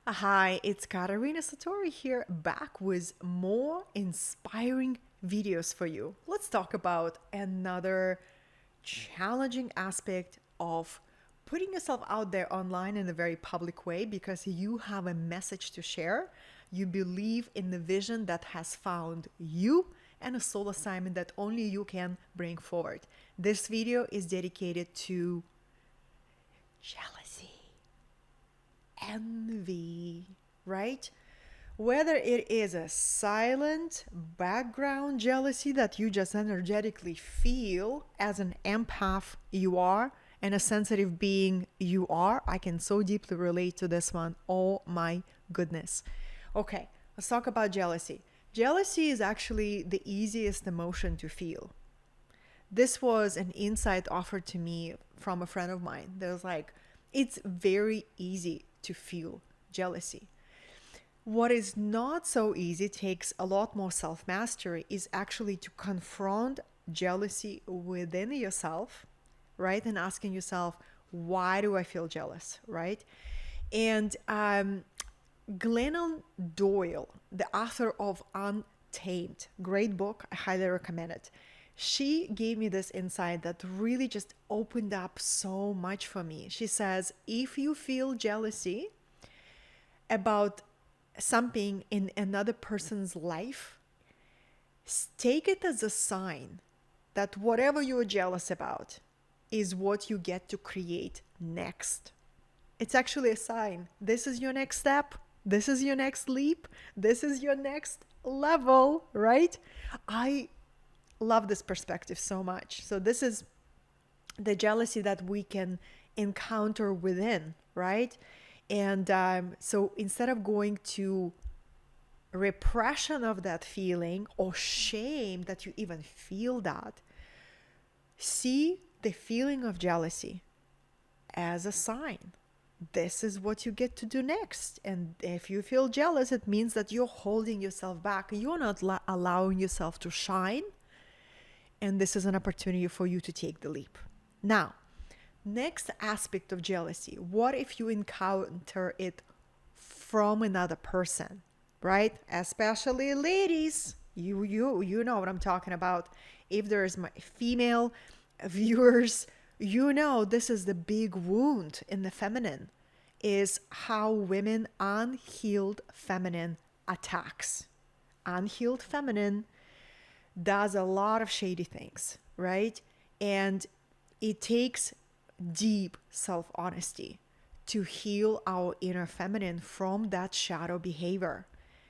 Hi, it's Katerina Satori here, back with more inspiring videos for you. Let's talk about another challenging aspect of putting yourself out there online in a very public way because you have a message to share. You believe in the vision that has found you and a soul assignment that only you can bring forward. This video is dedicated to jealousy, envy, right? Whether it is a silent background jealousy that you just energetically feel as an empath you are and a sensitive being you are, I can so deeply relate to this one. Oh my goodness. Okay, let's talk about jealousy. Jealousy is actually the easiest emotion to feel. This was an insight offered to me from a friend of mine. That was like, it's very easy to feel jealousy. What is not so easy, takes a lot more self mastery, is actually to confront jealousy within yourself, right? And asking yourself, why do I feel jealous, right? And Glennon Doyle, the author of Untamed, great book, I highly recommend it. She gave me this insight that really just opened up so much for me. She says, if you feel jealousy about something in another person's life, take it as a sign that whatever you're jealous about is what you get to create next. It's actually a sign. This is your next step. This is your next leap. This is your next level, right? I love this perspective so much. So this is the jealousy that we can encounter within, right? And so instead of going to repression of that feeling or shame that you even feel that, see the feeling of jealousy as a sign. This is what you get to do next. And if you feel jealous, it means that you're holding yourself back. You're not allowing yourself to shine. And this is an opportunity for you to take the leap. Now, next aspect of jealousy. What if you encounter it from another person, right? Especially ladies. You know what I'm talking about. If there's my female viewers, you know this is the big wound in the feminine, is how women unhealed feminine attacks. Unhealed feminine does a lot of shady things, right? And it takes deep self-honesty to heal our inner feminine from that shadow behavior.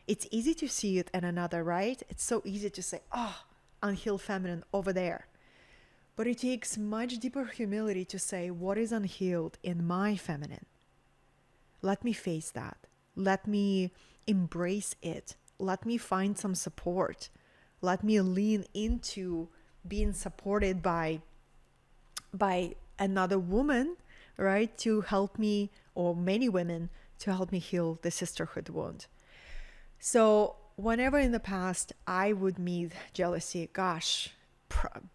It's easy to see it in another, right? It's so easy to say, oh, unhealed feminine over there. But it takes much deeper humility to say, what is unhealed in my feminine? Let me face that. Let me embrace it. Let me find some support. Let me lean into being supported by another woman, right, to help me, or many women, to help me heal the sisterhood wound. So whenever in the past I would meet jealousy, gosh,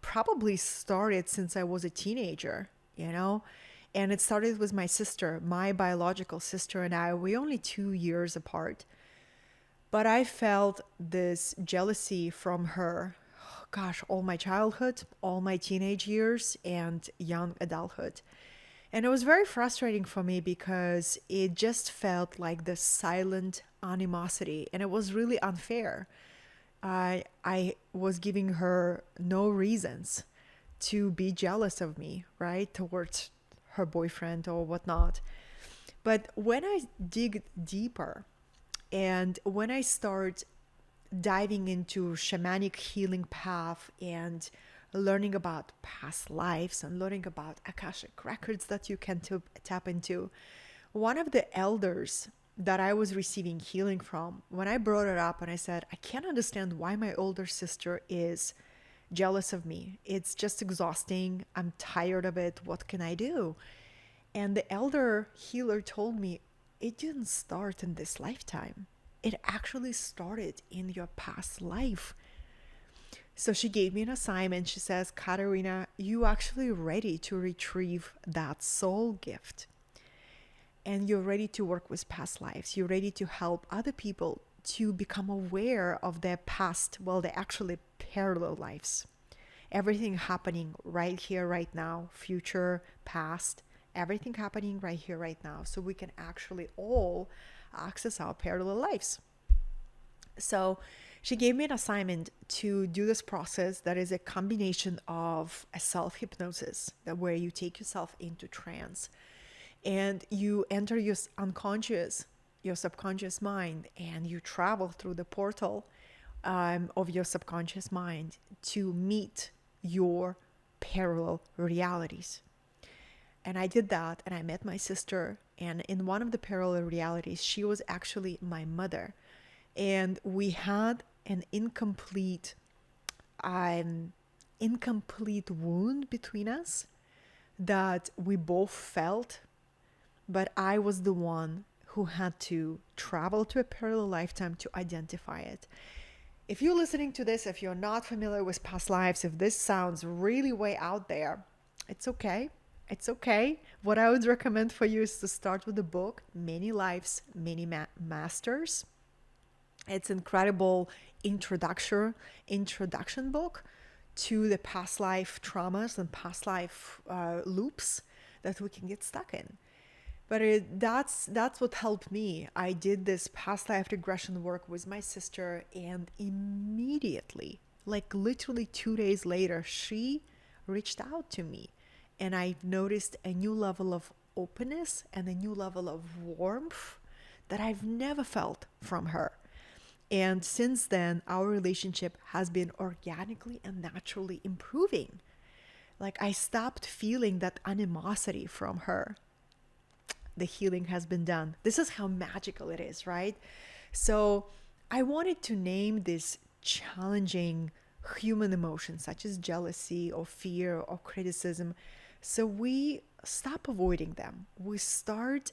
probably started since I was a teenager, and it started with my sister, my biological sister, and I. We're only 2 years apart. But I felt this jealousy from her, gosh, all my childhood, all my teenage years, and young adulthood. And it was very frustrating for me because it just felt like this silent animosity, and it was really unfair. I was giving her no reasons to be jealous of me, right, towards her boyfriend or whatnot. But when I dig deeper, and when I start diving into shamanic healing path and learning about past lives and learning about Akashic records that you can tap into, one of the elders that I was receiving healing from, when I brought it up and I said, I can't understand why my older sister is jealous of me. It's just exhausting. I'm tired of it. What can I do? And the elder healer told me, it didn't start in this lifetime. It actually started in your past life. So she gave me an assignment. She says, Katerina, you actually ready to retrieve that soul gift. and you're ready to work with past lives. You're ready to help other people to become aware of their past, well, they're actually parallel lives. Everything happening right here, right now, future, past, everything happening right here, right now. So we can actually all access our parallel lives. So she gave me an assignment to do this process that is a combination of a self-hypnosis, that where you take yourself into trance and you enter your unconscious, your subconscious mind, and you travel through the portal of your subconscious mind to meet your parallel realities. And I did that, and I met my sister, and in one of the parallel realities, she was actually my mother. And we had an incomplete wound between us that we both felt, but I was the one who had to travel to a parallel lifetime to identify it. If you're listening to this, if you're not familiar with past lives, if this sounds really way out there, it's okay. It's okay. What I would recommend for you is to start with the book, Many Lives, Many Masters. It's an incredible introduction book to the past life traumas and past life loops that we can get stuck in. But that's what helped me. I did this past life regression work with my sister, and immediately, like literally 2 days later, she reached out to me, and I noticed a new level of openness and a new level of warmth that I've never felt from her. And since then, our relationship has been organically and naturally improving. Like, I stopped feeling that animosity from her. The healing has been done. This is how magical it is, right? So I wanted to name these challenging human emotions such as jealousy or fear or criticism, so we stop avoiding them. We start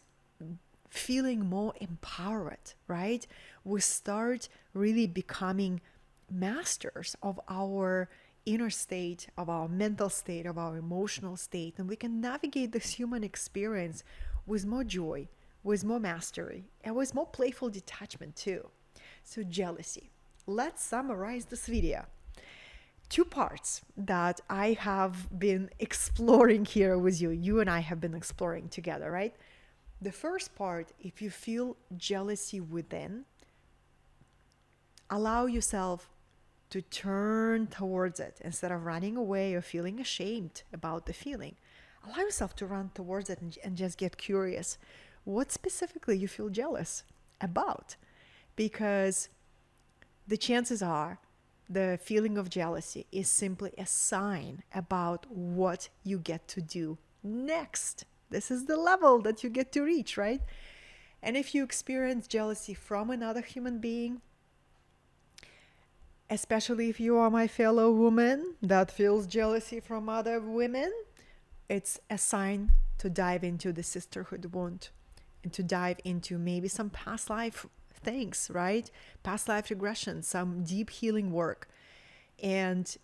feeling more empowered, right? We start really becoming masters of our inner state, of our mental state, of our emotional state, and we can navigate this human experience with more joy, with more mastery, and with more playful detachment too. So jealousy. Let's summarize this video. 2 parts that I have been exploring here with you. You and I have been exploring together, right? The first part, if you feel jealousy within, allow yourself to turn towards it instead of running away or feeling ashamed about the feeling. Allow yourself to run towards it and just get curious. What specifically you feel jealous about? Because the chances are the feeling of jealousy is simply a sign about what you get to do next. This is the level that you get to reach, right? And if you experience jealousy from another human being, especially if you are my fellow woman that feels jealousy from other women, it's a sign to dive into the sisterhood wound and to dive into maybe some past life things, right? Past life regression, some deep healing work. And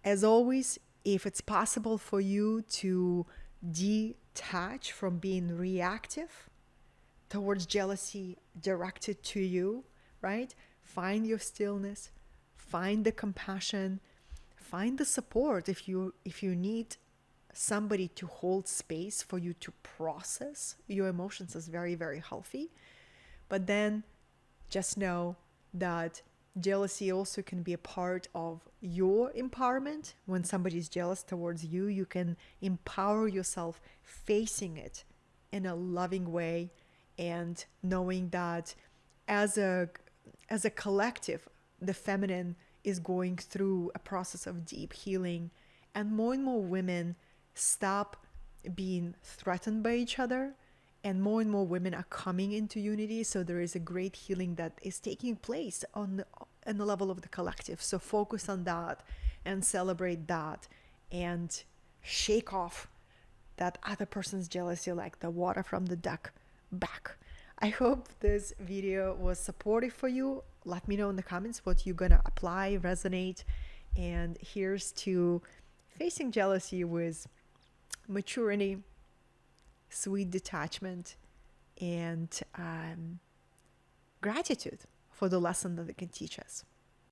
as always, if it's possible for you to detach from being reactive towards jealousy directed to you, right? Find your stillness, find the compassion, find the support if you need somebody to hold space for you to process your emotions is very, very healthy. But then just know that jealousy also can be a part of your empowerment. When somebody is jealous towards you, you can empower yourself facing it in a loving way and knowing that as a collective, the feminine is going through a process of deep healing, and more women stop being threatened by each other, and more women are coming into unity. So there is a great healing that is taking place on the level of the collective. So focus on that and celebrate that and shake off that other person's jealousy like the water from the duck back. I hope this video was supportive for you. Let me know in the comments what you're gonna apply, resonate, and here's to facing jealousy with maturity, sweet detachment, and gratitude for the lesson that it can teach us.